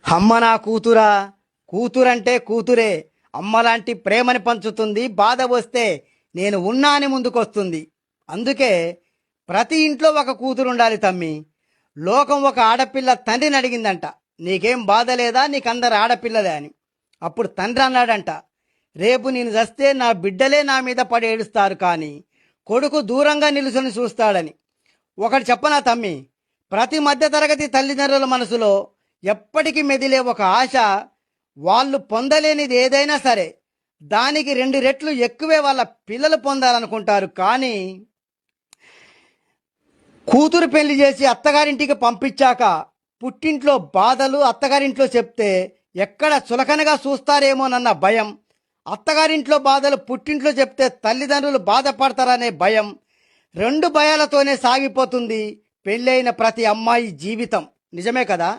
అమ్మ నా కూతురా, కూతురంటే కూతురే. అమ్మలాంటి ప్రేమని పంచుతుంది. బాధ వస్తే నేను ఉన్నా అని ముందుకొస్తుంది. అందుకే ప్రతి ఇంట్లో ఒక కూతురు ఉండాలి తమ్మి. లోకం ఒక ఆడపిల్ల తండ్రిని అడిగిందంట, నీకేం బాధ లేదా, నీకందరు ఆడపిల్లలే అని. అప్పుడు తండ్రి అన్నాడంట, రేపు నేను చస్తే నా బిడ్డలే నా మీద పడి ఏడుస్తారు, కానీ కొడుకు దూరంగా నిలుసుని చూస్తాడని. ఒకటి చెప్పనా తమ్మి, ప్రతి మధ్యతరగతి తల్లిదండ్రుల మనసులో ఎప్పటికీ మెదిలే ఒక ఆశ, వాళ్ళు పొందలేనిది ఏదైనా సరే దానికి 2 రెట్లు ఎక్కువే వాళ్ళ పిల్లలు పొందాలనుకుంటారు. కానీ కూతురు పెళ్లి చేసి అత్తగారింటికి పంపించాక పుట్టింట్లో బాధలు అత్తగారింట్లో చెప్తే ఎక్కడ చులకనగా చూస్తారేమోనన్న భయం, అత్తగారింట్లో బాధలు పుట్టింట్లో చెప్తే తల్లిదండ్రులు బాధపడతారనే భయం, 2 భయాలతోనే సాగిపోతుంది పెళ్ళైన ప్రతి అమ్మాయి జీవితం. నిజమే కదా?